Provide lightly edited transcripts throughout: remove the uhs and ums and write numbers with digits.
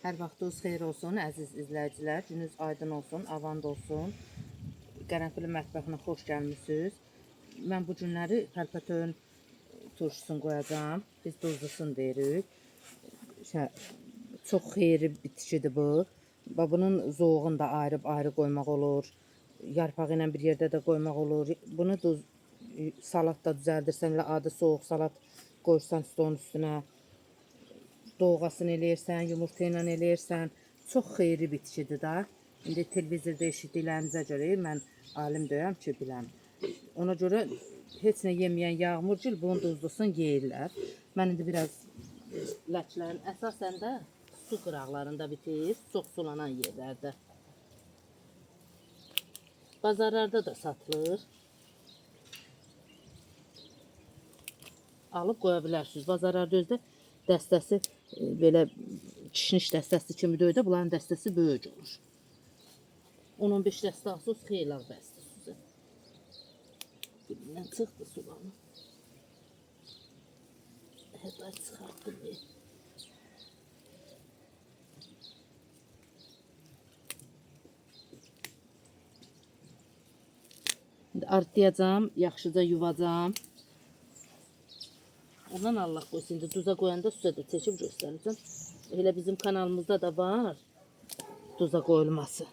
Hər vaxtınız xeyir olsun, əziz izləyicilər. Gününüz aydın olsun, avand olsun. Qərənfil mətbəxinə xoş gəlmisiniz. Mən bu günləri pəlpətöyün turşusunu qoyacağım. Biz duzlusun deyirik. Çox xeyirli bitkidir bu. Bunun zoğunu da ayrı qoymaq olur. Yarpağı ilə bir yerdə də qoymaq olur. Bunu salatda düzəldirsən, adi soğuk salat qoyursan stolun üstünə. Doğrasını eləyirsən, yumurta ilə eləyirsən. Çox xeyirli bitkidir da. İndi televizorda eşitdiklərimizə görə mən alim deyəm ki, biləm. Ona görə heç nə yeməyən Yağmurgil bunun duzlusunu yeyirlər. Mən indi biraz ləklərin əsasən də su qıraqlarında bitir, çox sulanan yerlərdə. Bazarlarda da satılır. Alıb qoya bilərsiniz. Bazarlarda özdə dəstəsi belə kişniş dəstəsi kimi deyil də, bunların dəstəsi böyük olur. 10-15 dəstə alsınız, xeyli az bəsdir sizə. Dibindən çıxdı sulanı. Hətta çıxartdım. İndi artlayacağım, yaxşıca yuvacağım. Ondan Allah qoysun, indi duza qoyanda sizə də çəkib göstərəcəm. Elə bizim kanalımızda da var duza qoyulması.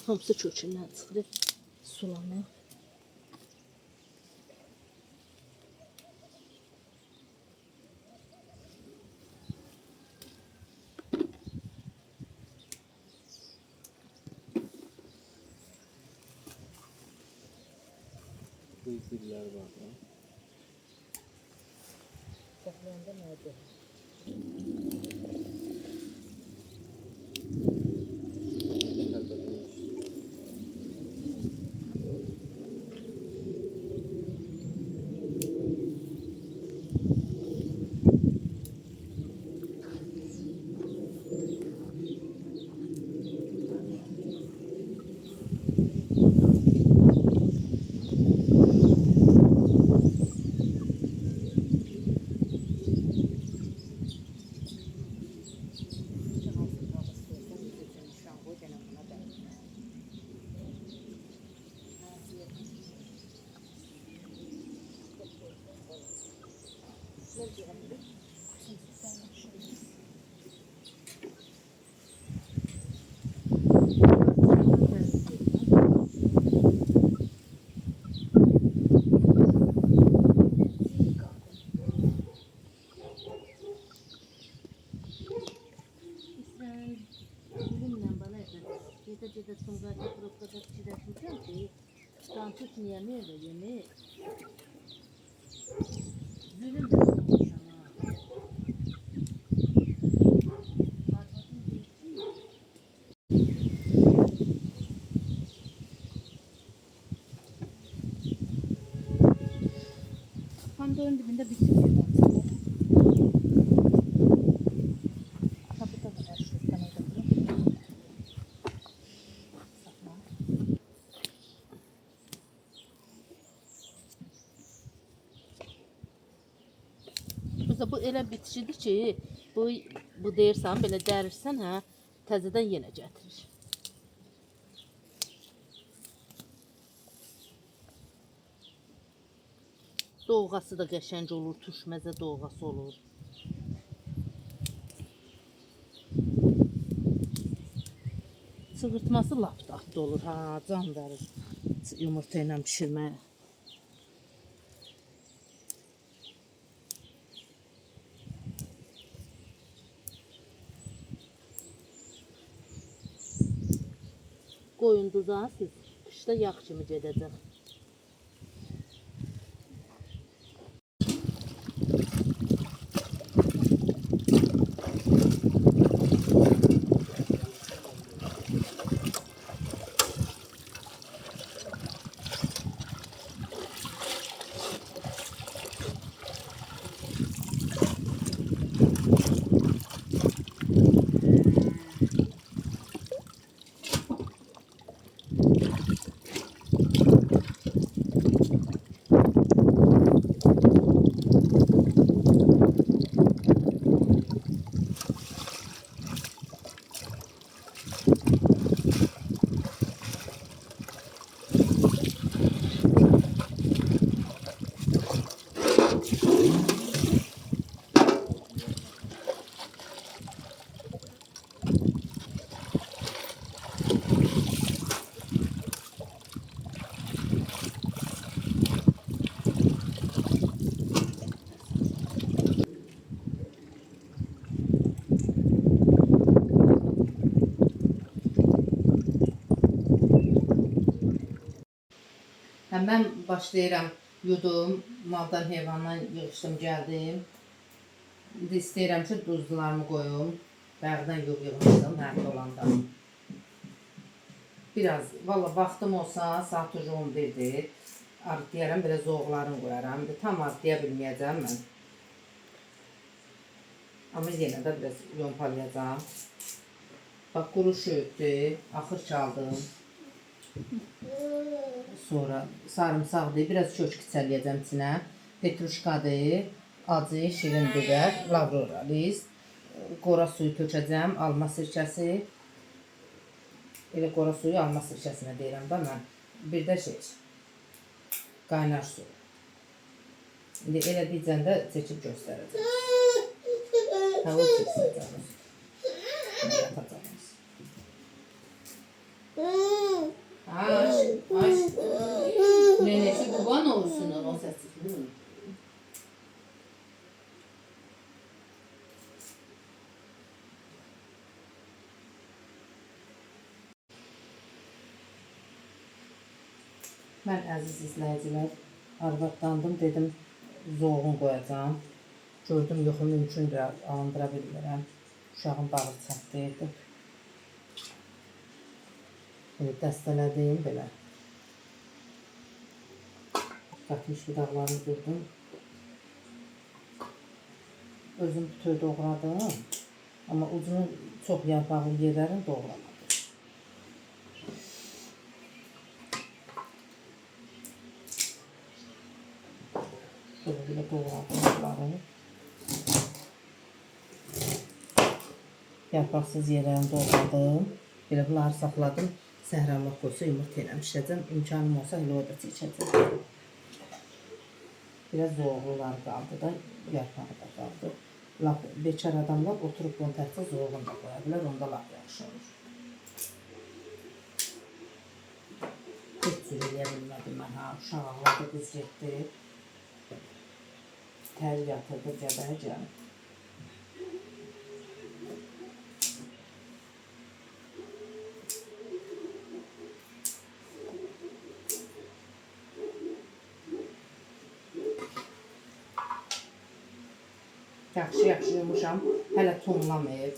Hamısı kökündən çıxır, sulanır. Kıyıklar var. Saxlayanda nerede? Gece Sungay'da bırakacak çiğdem tutacağım ki Fransız niyemi öyle yemi zulüm de olmuş ama Pandorun dibinde bir sürü var. Kapıda kadar şu kanalda durun. Bu elə bitişidir ki, bu deyirsən, belə dərirsən, hə, təzədən yenə gətirir. Doğğası da qəşəng olur, tuşməzə doğğası olur. Çığırtması lap dadlı olur, ha, can verir yumurta ilə pişirməyə. Qoyun duza siz qışda yağ kimi gedəcək. Mən başlayıram, yudum, maldan, heyvandan yığışdım, gəldim. İndi istəyirəm ki, duzlularımı qoyum. Bayaqdan yığmışdım, hərdə olanda. Biraz, valla vaxtım olsa, saat 11-dir. Artlayaram, belə zoğlarını qoyaram. Tam artlaya bilməyəcəm mən. Amma yenə də biraz yompalayacağım. Bax, quru şöydür, axır çaldım. Sonra sarımsaqdır, biraz köçk içələyəcəm içinə. Petruşkadır, acı, şirin biber, lavrora, list. Qora suyu tökəcəm, alma sirkəsi. Elə qora suyu alma sirkəsinə deyirəm da mən. Bir də qaynar su. İndi elə deyəcəndə çəkib göstərəcəm. Hava çəksin. Yatacağız. Aş. Nenesi kurban olsun o sesi. Mən əziz izləyicilər, arvadlandım, dedim zoğun qoyacağım. Gördüm, yoxu mümkündür, alındıra bilmirəm. Uşağın bağı çatlayırdı. Dəstələdim belə. Qatmış budaqlarını durdum. Özüm bütöv doğradım. Amma ucunu çox yarpaqlı yerlərini doğramadım. Böyle doğradım bunları. Yarpaqsız yerlərini doğradım. Belə bunları saxladım. Səhranlıq qoysa yumurta ilə pişirəcəm. İmkanım olsa elə orada çəkəcəm. Biraz zoğlular qaldı da, yarpağı da qaldı. Bekar adamlar oturub bunu təhsə zoğun da qoya bilər, onda lap yaxşı olur. Heç cür eləyə bilmədim mən, ha, uşaq ağladı, qız getdi. Təl yatırdı, gəbəyə gəlib. Yaxşı yumuşam, hələ tumlamayıb.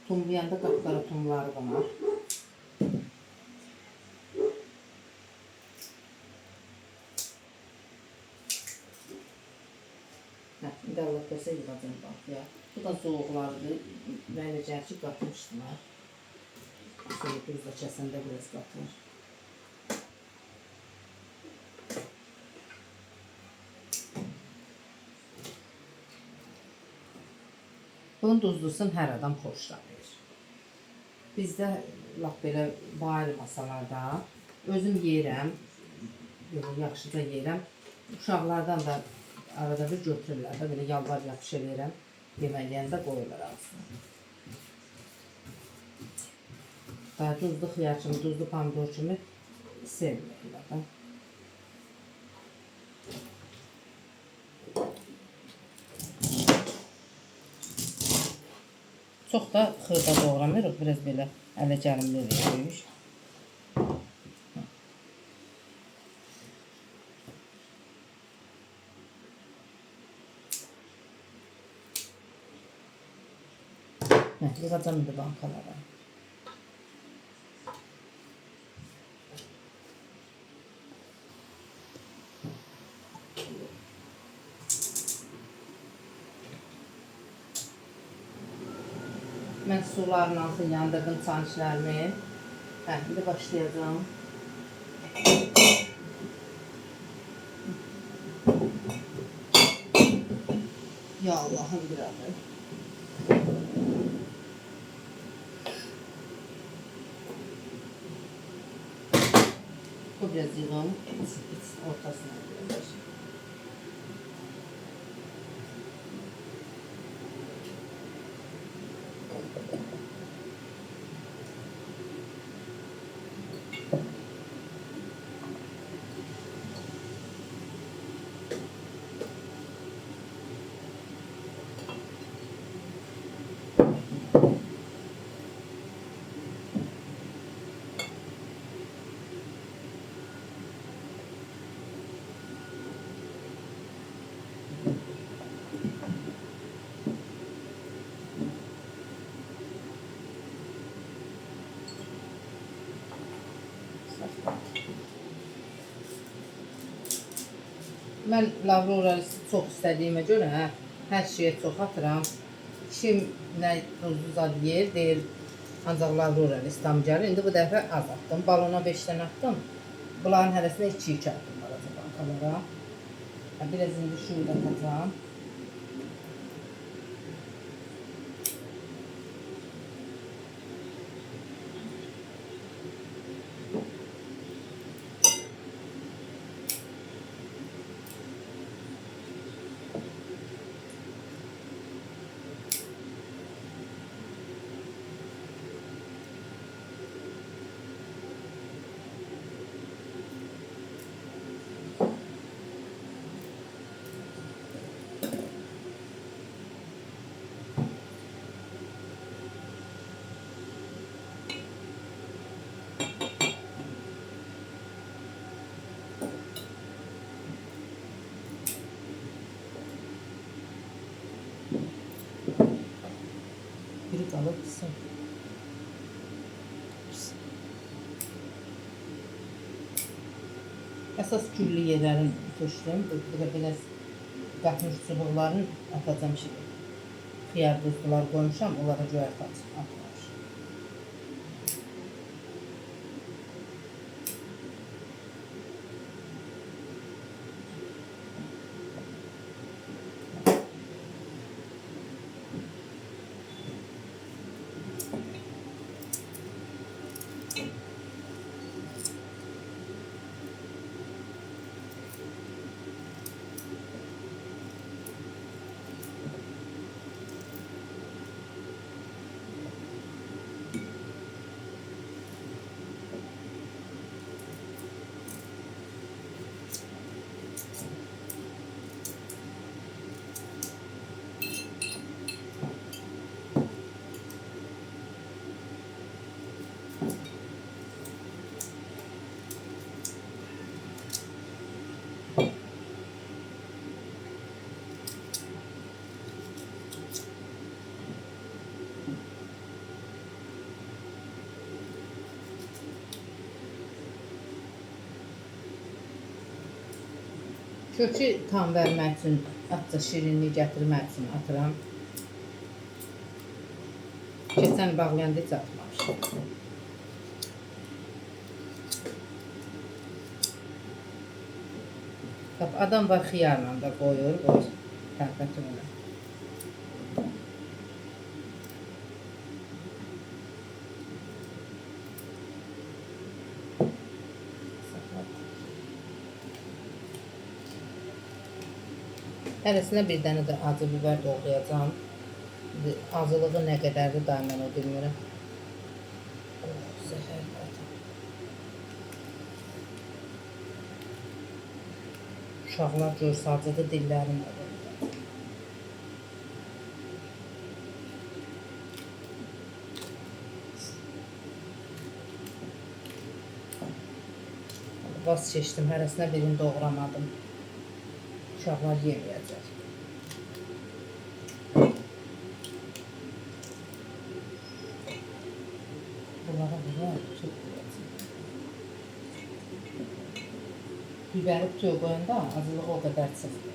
Tumlayanda qapqara tumları qonar. İndi Allah qəsə yığacam bax ya. Bu da soğuqlardır. Mən necə ki qatmışdılar. Sonra duzla kəsəndə biraz qatır. Bunun duzlusunu hər adam xoşlanır. Bizdə lap belə bayır masalarda özüm yeyirəm, yaxşıca yeyirəm. Uşaqlardan da arada bir götürürlər də, belə yalvar yapış eləyirəm. Yemək yeyəndə qoyurlar ağzına. Daha duzlu xiyar kimi, duzlu pomidor kimi sevmirlər də. Çox da xırda doğramırıq, biraz belə ələ gəlimli edirik. Yığacam indi bankalara. Mən suların altını yandırdım çançlarımı. Şimdi başlayacağım. Ya Allah'ım biraz. Bu biraz yığım. Ortasına biraz. Mən lavroralisi çox istədiyimə görə hər şeyə çox atıram. Kim nə tuzlu zad yer, deyir ancaq lavroralis tam gəlir. İndi bu dəfə az attım. Balona 5 dənə attım. Bunların hərəsinə 2-2 attım balaca bankalara. Biraz indi şunu da atacağım. Biri qalıb qısın. Əsas güllü yerlərin töşdüm. Burada biraz qatmış çubuqların atacağım şimdi. Xiyar duzlular qoymuşam, onlara göyərti atmamışam. Kökü tam vermək üçün, hətta şirinliyi gətirmək üçün atıram. Keçən bağlayanda heç atmamışdım. Adam var xiyarla da qoyur, tərpətini. Hərəsinə bir dənə də acı biber doğrayacağım. Acılığı nə qədərdir daha mən o bilmirəm. Oh, zəhər var. Uşaqlar görsə acıdı dillərində. Vazgeçdim, hərəsinə birini doğramadım. Uşaqlar yeməyəcək. Bunlara belə çok koyacağım. Biberi tutuyor koyanda acılığı o kadar sıfır.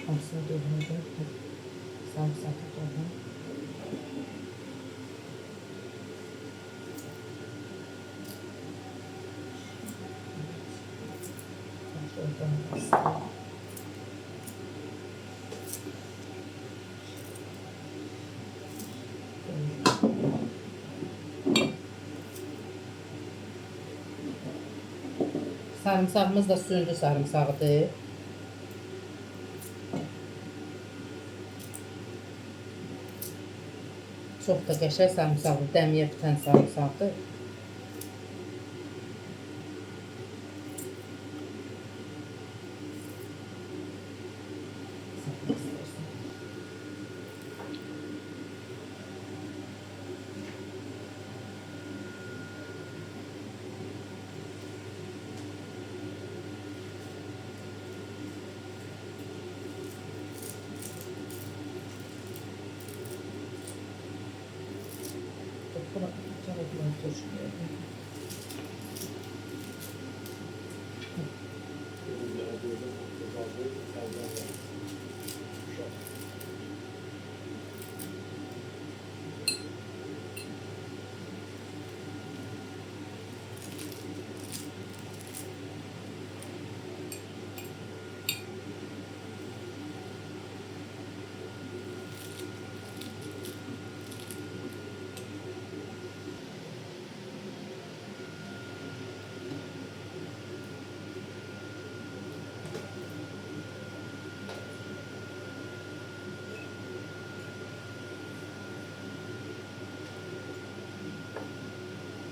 Hamsını doğradım. Sarımsaklı doğradım. Sarımsağımız da sündü sarımsağıdır. Çok da qəşəng sarımsaqlı, dəmiyə bitən sarımsaqdır.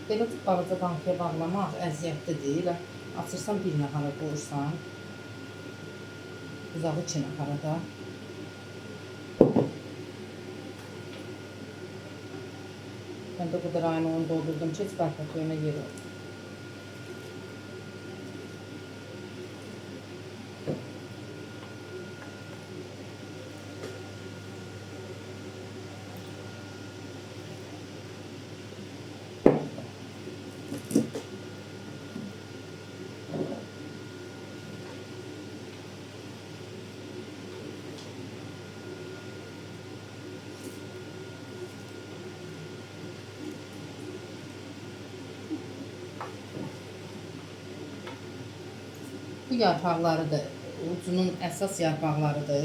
Belə balaca qankaya bağlamaq əziyyətli deyil. Açırsan bir nahara qoyursan. Uzağı 2 nahara da. Ben de bu kadar aynı onu doldurdum ki hiç barkatörüne yer oldu. Bu yarpaqlarıdır. Ucunun əsas yarpaqlarıdır.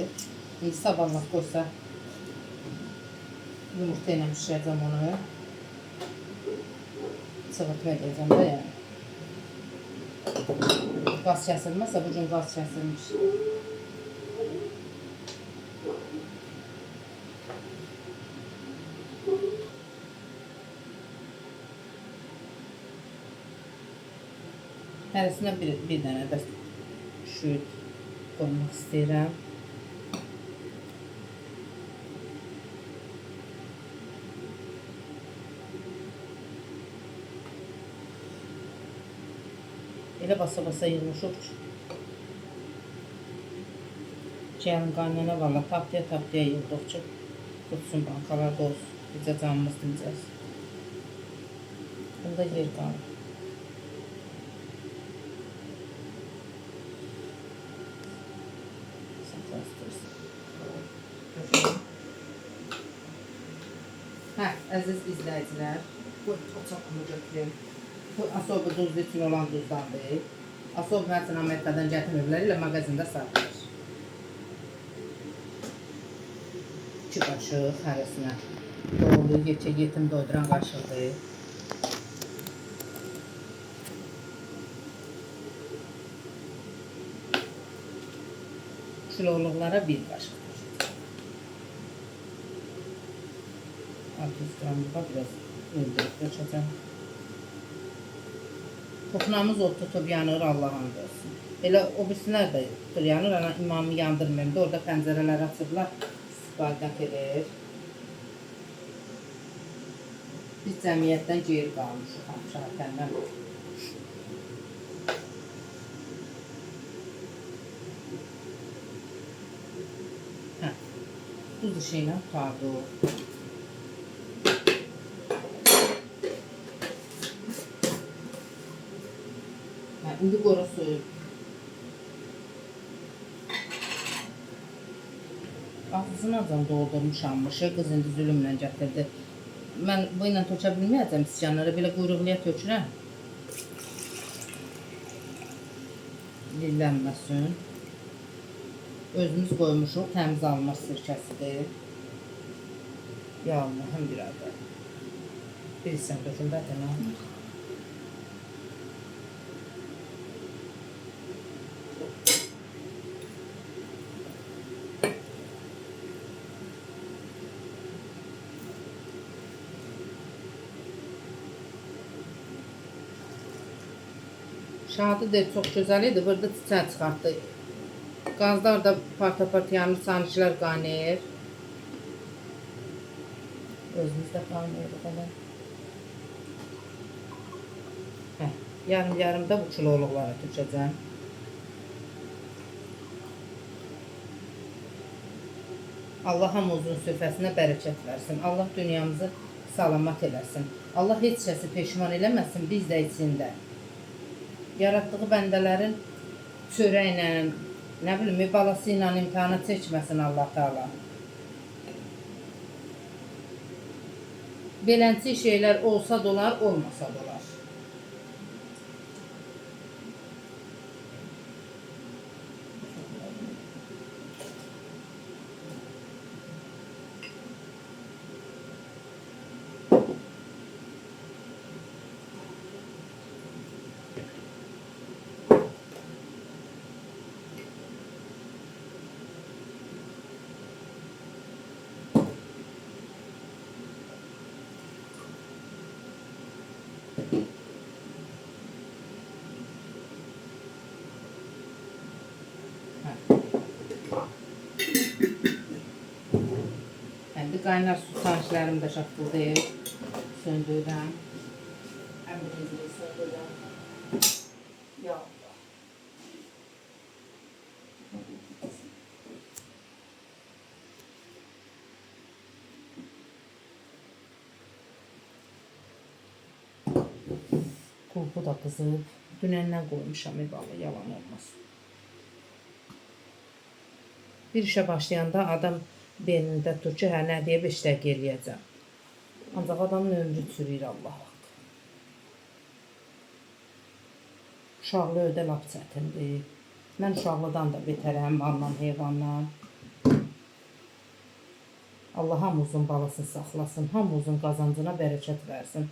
İndi sabahlar qoysa yumurta ilə pişirəcəm onu. Çığırtma edəcəm də yəni. Qaz kəsilməsə bugün qaz kəsilmiş. Hərəsinə bir dənə də şüd qoymaq istəyirəm. Elə basa-basa yığmışıq ki. Gəlin qaynana valla tapdaya yığdıq ki, tutsun bankalar dolsun. Bizə canımız dincəz. Bunda yer qalır. Hə, əziz izləyicilər, bu toçaqımı götürüm. Bu Asobu duzlu üçün olan duzdandır. Asobu məsələn Amerikadan gətirmirlər, elə mağazində satılır. 2 qaşıq hərəsinə. Doğru, yetim doyduran qaşıqdır. Kiloluqlara 1 qaşıq. 600 qramlığa biraz öldürüb yaşayacağım. Toxunamız o tutub yanır, Allah'ın olsun. Elə o birisilər də tutur yanır, ana imamı yandırmıyorum da orada pəncərələri açıblar, istifadət edir. Biz cəmiyyətdən geri qalmışıq şahətəndən. Duz işi ilə tutardıq. İndi qora soyub. Ağzını doldurmuşammış, qız indi zülümlə gətirdi. Mən bu ilə tökə bilməyəcəm sicanları, belə quyruqluya tökürəm. Lillənməsin. Özümüz qoymuşuq, təmiz alma sirkəsidir. Yağlı, həm bir adı. Bilirsən, töküm bədənə. Şadı deyir, çox gözəl idi, burada çiçək çıxartdı. Qazlar da part-apart yanır, sanıqlar qaynayır. Özümüz də qaynayırıq hələ. Yarım da bu kiloluqlara tökəcəm. Allah hamımızın süfrəsinə bərəkət versin. Allah dünyamızı salamat eləsin. Allah heç kəsi peşman eləməsin, biz də içində. Yaratdığı bəndələrin çörəklə, nə bilim, balası ilə imtihana çəkməsin Allah Teala. Beləncə şeylər olsa da olar, olmasa da olar. Şimdi kaynar su saçlarımı da şakkıldayım. Söndürürüm. Hem de söndürürüm. Yağ. Kulpu da kızıb. Dünəndən qoymuşam evalı, yalan olmaz. Bir işe başlayanda adam beynində tutur ki, hə, nə deyib işləq eləyəcəm. Ancaq adamın ömrü çürüyür, Allah haqq. Uşaqlı ödə lap çətindir. Mən uşaqlıdan da betərəm, mallan, heyvandan. Allah hamımızın balasını saxlasın, hamımızın qazancına bərəkət versin.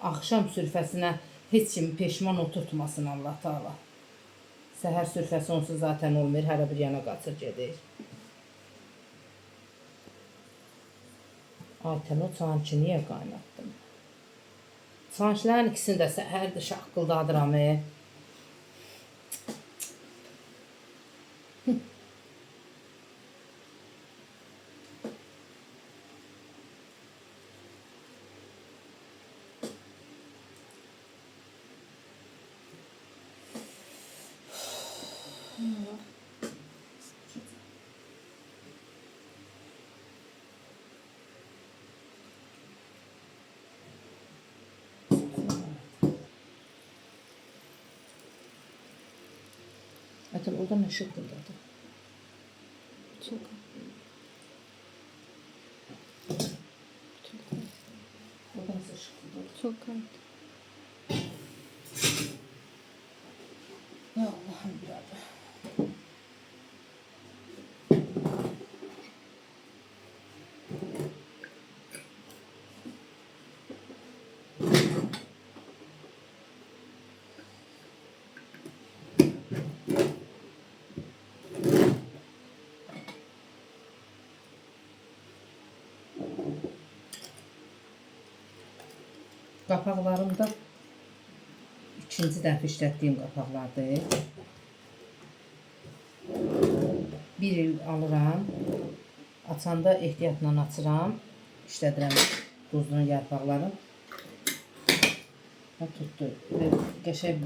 Axşam sürfəsinə heç kimi peşman oturtmasın Allah Teala. Səhər sürfəsi onsuz zaten olmur, hələ bir yana qaçır gedir. Ayten o çançı niyə qaynatdım? Çançların ikisini də səhərdir şaqqıldadıram. Zaten oradan ışık kıldadı. Çok. Oradan ışık kıldadı. Çok. Qapaqlarım da ikinci dəfə işlətdiyim qapaqlardır. Bir il alıram. Açanda ehtiyatla açıram. İşlədirəm duzlu yarpaqları. Tutdu. Qəşəng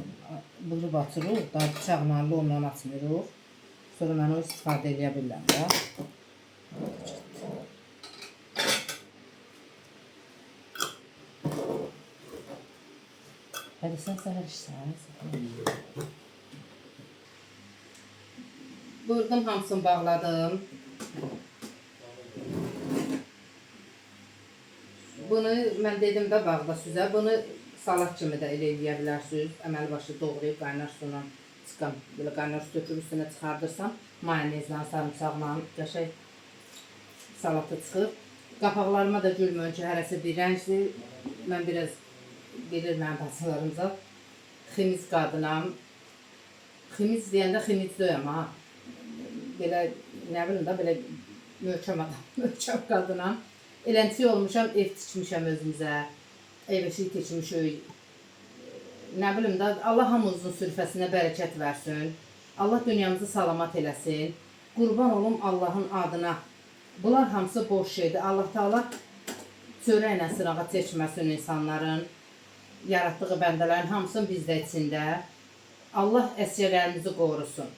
bırıb açırıq. Daha bıçaqla, lomla açmırıq. Sonra mən o istifadə edə bilirəm də. Hadi sen səhər işsən. Vurdum, hamısını bağladım. Bunu mən dedim də bağda sizə. Bunu salat kimi də elə eləyə bilərsiniz. Əməli başı doğrayıb qaynar suyla çıxan, belə qaynar su töküb üstünə çıxardırsam, mayonezlə, sarımsaqla qəşəng salatı çıxır. Qapaqlarıma da gülmün ki, hərəsi bir rəngdir. Mən biraz bilir mənim bacılarımıza ximiz qadınam. Ximiz deyəndə ximiz döyəm ha. Belə nə bilim də belə möhkəm adam, möhkəm qadınam. Elənçi olmuşam, ev tikmişəm özümüzə. Ev eşiyi keçmişik. Nə bilim də Allah hamımızın sürfəsinə bərəkət versin. Allah dünyamızı salamat eləsin. Qurban olum Allahın adına. Bunlar hamısı boş şeydir. Allah Teala çörəklə sırağa çəkməsin insanların. Yaratdığı bəndələrin hamısının bizdə içində. Allah əsirlərimizi qorusun.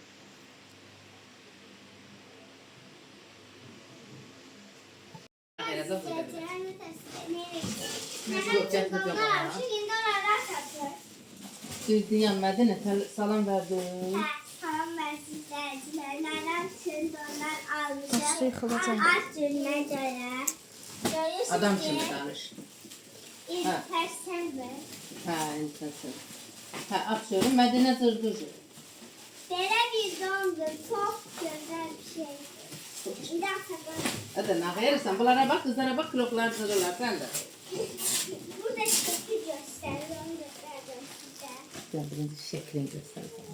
Dünya Mədinə salam verdim. Salam versin izləyicilərdən sözlərdən almışam. Aslı yıxılacaq. Az cürmə görə. Adam kimi danış. İntərsəndir. Hə, intəsən. Hə, atıyorum. Mədinə dırdıcı. Belə bir dondur. Çox gözəl bir şeydir. İndi atalım. Hadi nə verirsən? Bunlara bax, qızlara bax, kiloklar dırırlar. Sən də. Burada şəkli göstərir. Onu göstərdim sizə. Sən birinci şəklini göstərsən.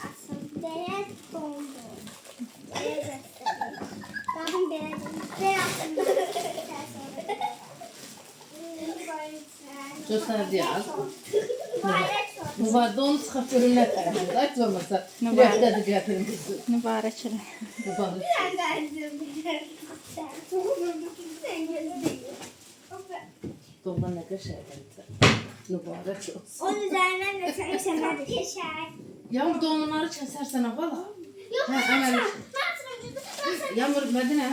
Asıl belə dondur. Belə göstərir. Baxın belə dondur. Belə aslında Göstər deyəz. Mübarək olsun. Bu var da onu çıxaq görünlər tərəfində. Aç olmasa. Rəfdə də gətirim bizi. Mübarək elə. Bu balı. Ben verdim. Sen gözlüğü. Doğudan nə qəşəngdir. Mübarək olsun. Onun üzerinden de sen işlemler geçer. Yağmur da onları kəsərsən ha bala. Yok, Ha, ben əməli. sana Yağmur Mədinə.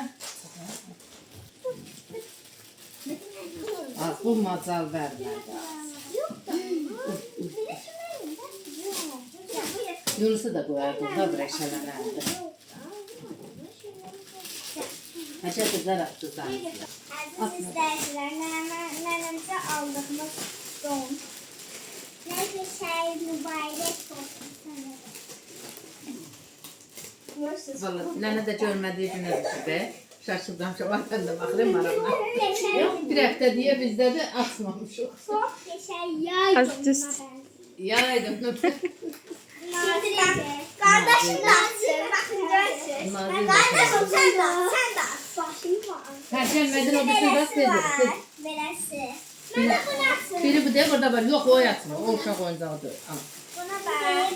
Az bu macal vermədi. Yok da. Bir de şunların da. Yok. Yunusu da qoyardı, da birəşələnərdi. Həcə qızlar atdılar. Aziz izleyiciler, nenemize aldığımız don. Neyse şey mübarek olsun sana. Valla nənə də görmədiyi günə düşdü. Şaşırdım, mən də baxıram maraqla. Yox, bir həftə deyə bizdə də açmamışıq. Çok yaşa yay Az düz. Yaydım. Kardeşim de açsın, bakın görsün. Nazik Kardeşim sen de at, sen de at. Başım var. Pərşənbədən o bütün rast edir. Belası. Ben de bunu atsın. Biri bu deyir, burada var. Yox, o yatsın. O uşaq oyuncağıdır. Buna bak.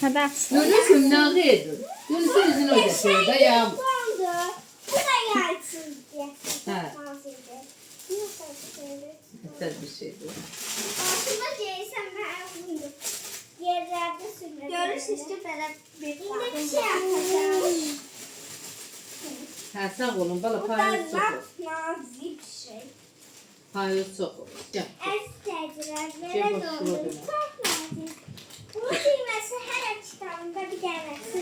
Hadi atsın. Yunus'um nə edir? Yunus'un üzünü o gətirir də yağmur. Dondu. Bu da yaysın diye. Ha. Yok öyle. Güzel bir şeydir. Altında giysen ben bunu yerlerde sürmedim. Görürsünüz ki böyle bir şey yapacağım. Hə, sağ olun. Bala, Bu da payız çox olur. nazik bir şey. Payız çox olur. Gəl. Esteciler Şey böyle boş, dondu. şurada. Çok nazik. Bunun düğmesi her kitabında bir tanesi.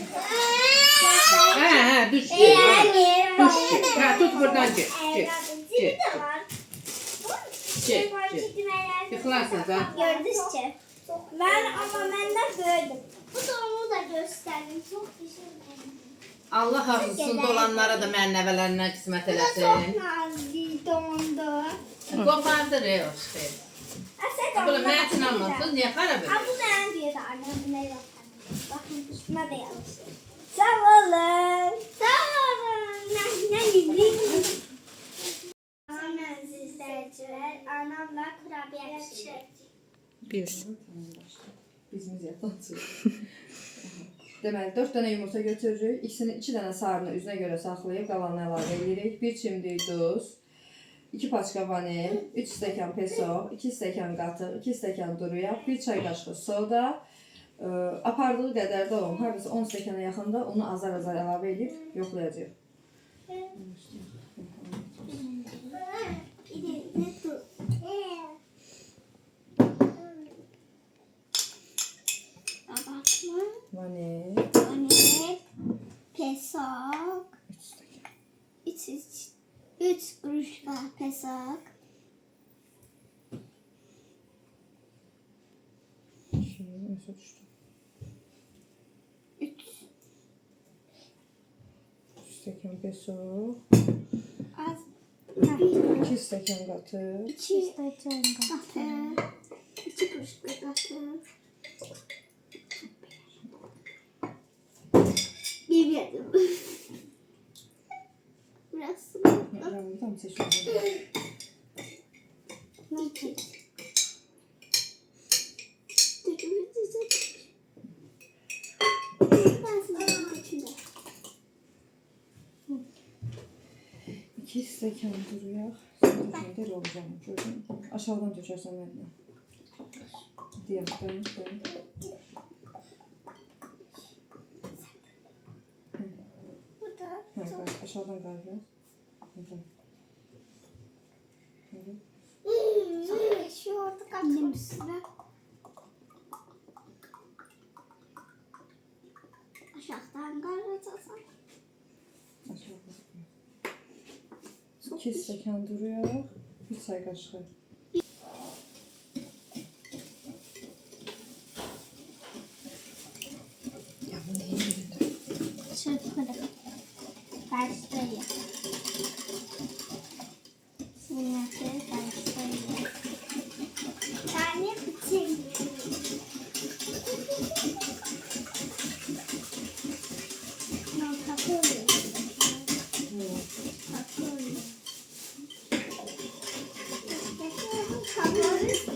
Hə, düşdü. Düşdü. Hə, tut buradan get. Get. Zili de var. Get. Yıxılarsın da. Gördükçe. Ben ama benden gördüm. Bu da onu da gösterdim. Çok düşünmedim. Allah hafızsın olanlara da mənim nəvələrindən qismət Bu da eləsin. çok nazik dondu. Qopardır o şey. Bula mən üçün almasın, niyə xarab edir? Bu benim diye de annemle yapalım. Bakın üstüme de yazıyor. Sağ olun. Sağ olun. Ne bileyim. Biz. Bizimiz yatancıyıq. Deməli, 4 dənə yumurta götürürük. İkisini 2 dənə sarını üzünə görə saxlayıb qalanını əlavə edirik. 1 çimdik duz, 2 paçka vanil, 3 stəkan peso, 2 stəkan qatıq, 2 stəkan duru yağ, 1 çay qaşığı soda, apardığı qədər də olun. Hardasa 10 stəkana yaxında onu azar-azar əlavə edib yoxlayacağıq. Vanil, Pesok. 3 kruşka pesok. Nasıl düşdü? 3 Stəkan peso, az. 2 stəkan qatıq, 2 stəkan qatıq. 2 kruşka qatıq. Bir yedim. Burası mı? Tam seçiyorum. 2. İki stəkan duru yağ. Stəkan deri olacağım. Gördün. Aşağıdan dökərsən mənimlə. Deyəm, dön. Burada. Aşağıdan qayır. Sonra şu orada katılım üstüne. Aşağıdan karacağız. Aşağıdan. 2 stəkan duru yağ. 1 çay qaşığı. Çırpalım. Karıştırayım. Sinyatı karıştırayım. Tane bitireyim. Kapıyorum.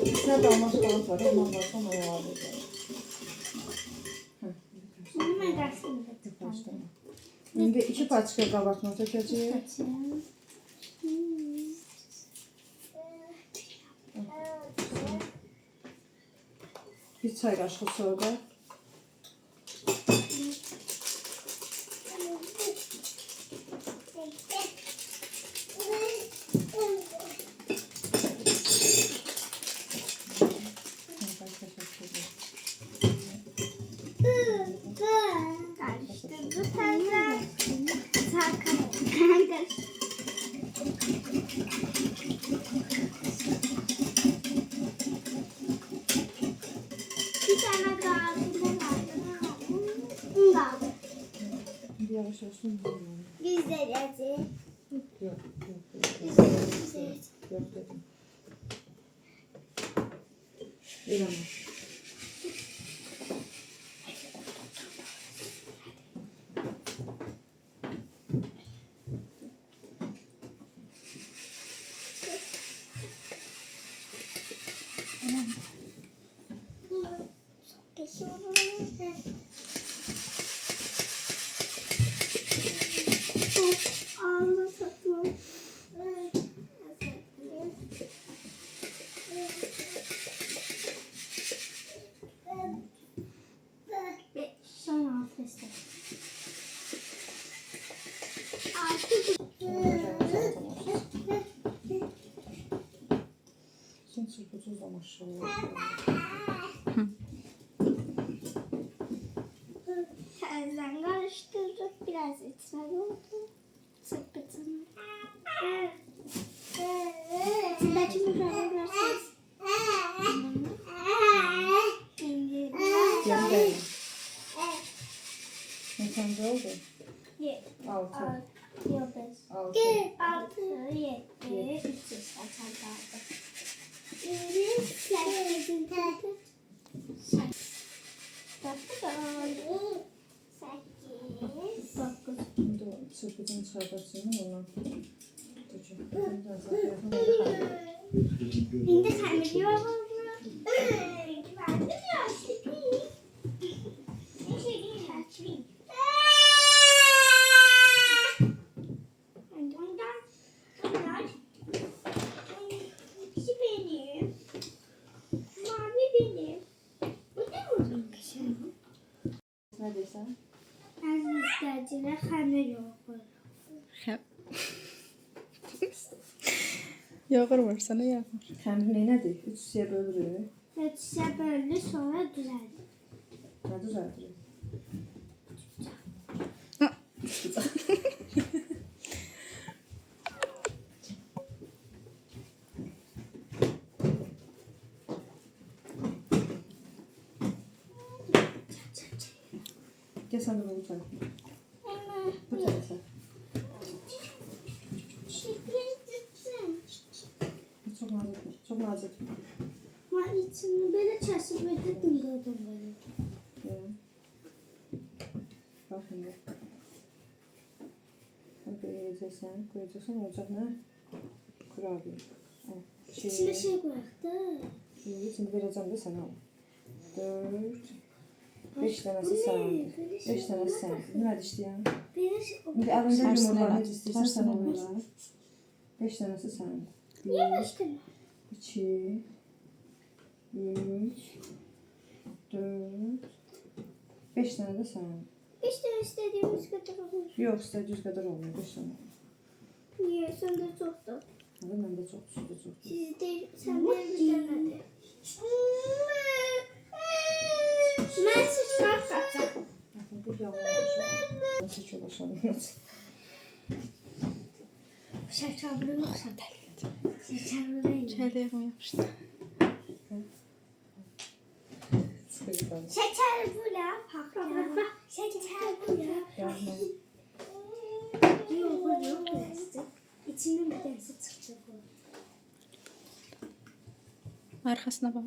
İçine dalmaç qalıp var. Ondan varsa onu əlavə edək. Bunu dersin. Başlayalım. İndi 2 paçka qabartma tökəcəyik. Bir çay qaşığı soda. Karıştırdı tekrar. Bir tane kaldı. Ne kaldı? Un kaldı. Bir yavaş olsun. Güzelce. Yok dedim. İrem'e. Sen çırpıcı da maşallah. Terden karıştırdık. Biraz içine oldu. Sıkıntını. İçindeki mikrofonu görseniz. Yarım değil. Ne sence oldu? 6. 6. 6, 7, 300 kaçar kaldı. 8, 9. Şimdi o çırpıcını çıkartacaksın ondan. Şimdi sen biliyor musun? Nə deyirsən? Əziz izləyicilər, xəmir yoxdur. Yoğurmur sana yoğur. Xəmir nədir? 3 hissəyə bölürük. Ölçüsə bölünür, sonra düzəldir. Nə düzəldirik? Gəl sən də bunu tərəfə. Bu tərəfə. Çox nazikdir. Çox nazikdir. Ama içini belə kəsib edib dındırdım belə. Bax indi. Böyle yiyəcəksən, qoyacaqsan, olacaq nə? Kurabiye. İçine şey bıraktı. Şimdi verəcəm də sənə. 4, 5 dənəsi sənin. 5 dənəsi sənin. Nədir istəyən? İndi əlində yumurlar necə istəyirsən sən onlara. 5 dənəsi sənin. Niye başladın? 2, 3, 4, 5 dənə də sənin. İşte istediğimiz kadar olur. Yox, istədiyiniz qədər olmuyor, 5 dənə. Niye? Sen de çoktu. Hadi məndə çoxdur, çoxdur. Siz de, sen de bir tane. Ben sıçrar katacağım. Bu yavaş. Nasıl çalışanlar? Şekerli yoksa şekerli değil. Çəliyə qoymuşdu. Sıkıntı. Şeker bu la. Bak. Şeker bu la. Yapma. Yok. İçinden bir tanesi çıktı bu. Arxasına bax.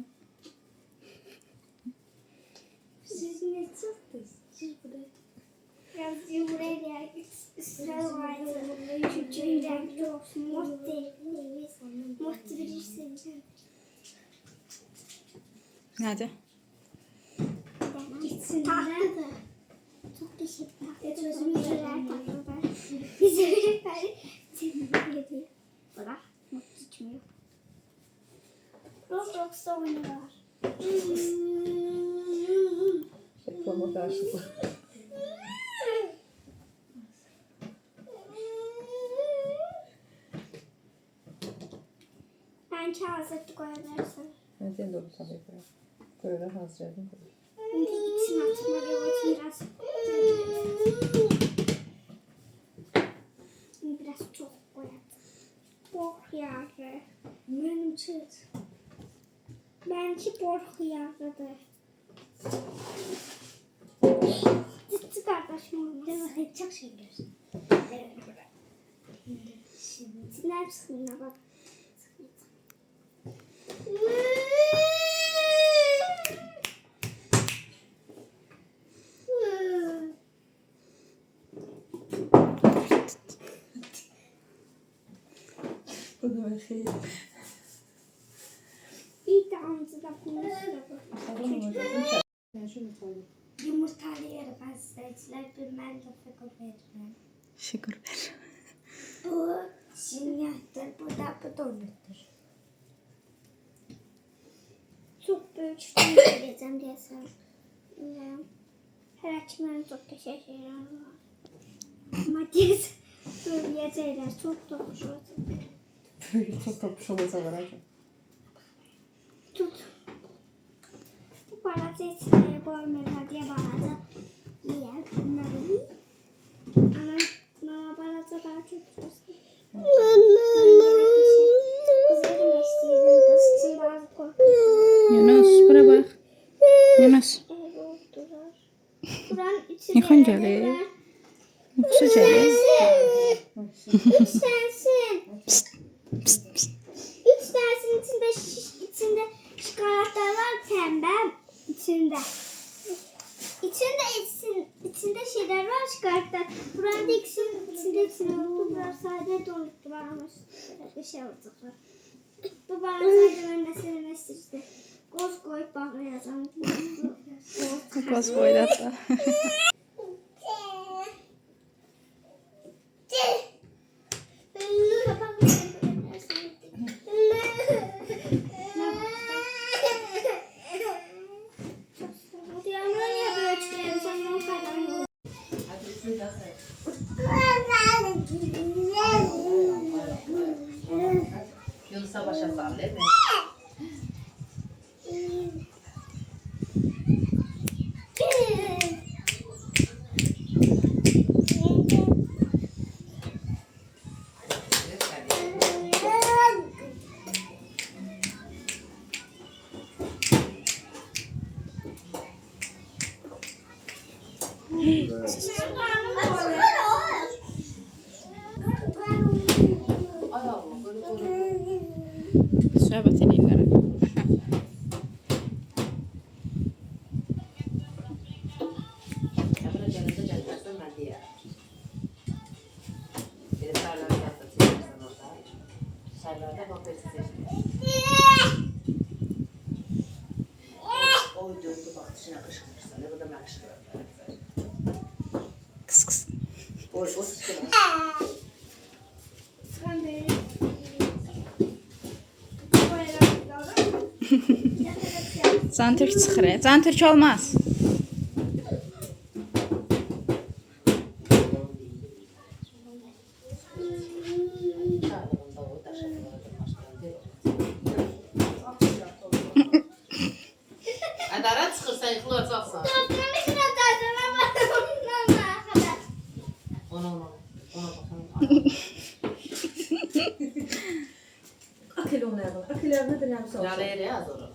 Siz ne çıktınız? Siz buraya. Biraz buraya üstüne vardı. Çünkü renkli olsun. Mort bilirsin. Nədir? Tahtıdır. Çok teşekkür ederim. Sözümü söyler tahtılar. Biz öyle böyle. Senin gibi. Bırak. Mort içmiyor. Roblox'ta oynuyorlar. Reklama karşılığı. Ben kağıt koyabilirsin. Ben de doğru tabii ki. Koyular hazır edin. Şimdi içine atma biraz. Biraz çok koyalım. Bor yağı. Benim çıt. Bence bor yağıdır. Tıttı kardeşim olmaz. Değil mi? Çok şey görürsün. Şimdi hepsine bak. Bu da öyle şey. Bir tanesi de konuşuyor. Ben şunu koydum. Yumurtalı yarı gazeteciler bilmem de fikir Şükür ver. Bu sinyahtır, bu da donuttur. Çok büyük şey vereceğim diye sanırım. Her açımdan çok teşekkür ederim. Ama diye söyleyecekler çok dokmuş olsun. Çok topmuş olmasa var. Tut. Bu parası içine koymuyorlar diye bana da yiyen bunları. Ama bana da daha çok olsun. Kuzenim isteydim. Dostum bazı korkuyorum. Yunus, bura bax. Yunus, Buranın içine yıxın gəlir. Yuxusu gəlir. Üç sensin. Üç sensin içinde çikolatalar tembel içinde. İçinde şeyler var çikolata. Buranın da içinde oldu. Biraz sadece donuttu varmış. Bir şey oldu. Bu bana sadece ben de söylemek istedim. Koz koyup bakmayacağım. Qoz boydatsa. Yunus'a başa sal, değil mi? Ay Allah, böyle. Söhbət edirlər. Emre gelince gelmezsen ben diye. Beni sarılarda da seçersen orada. Sarılarda bak böyle seçersin. Oy döndü bak dışına kışkırırsa. Ne kadar ben kışkırırım. Qıs qıs. Oy o sıkıntı. Ben de. Can Türk çıxır. Can Türk olmaz. Çağırdım da o da şey hadi ara çıkırsan yıkılacaksan. Ona bakalım. Akıl onlardan. Akıllar nedir yani sağ Yağlı yere yaz oralar.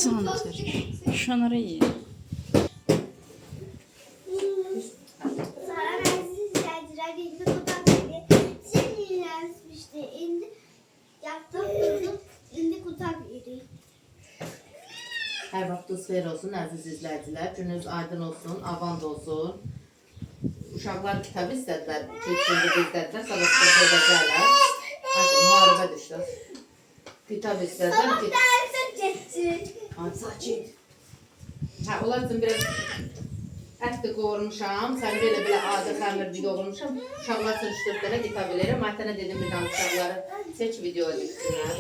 Can Türk. Şunları yiyin. Her vaxtınız xeyir olsun əziz izləyicilər. Gününüz aydın olsun, avant olsun. Uşaqlar kitabı istədilər, kültürlü istədilər, sabah kitabı edəcəklər. Hadi, müharibə düşdü. Kitab istədilər ki... Hadi, sakin. Hə, onlar üçün biraz ətli qovurmuşam, sən belə adi xəmirli yoğurmuşam. Uşaqlar üçün 3-4 dənə kitab eləyirəm. Aytənə dedim bir dənə uşaqları seç video edilsinlər.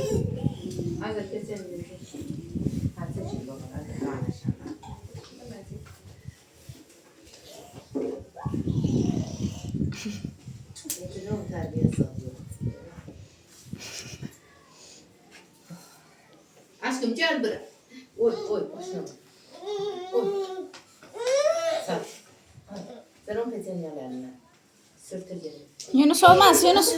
Ayda keçən video. Hadi seçin bakalım. Hadi paylaşalım. Getirin terbiyesi alıyor. Aşkım gel buraya. Oy başına bak. Oy. Sen. Hadi. Sen o peçenyelerine. Sürtür gelin. Yunus olmaz Yunus.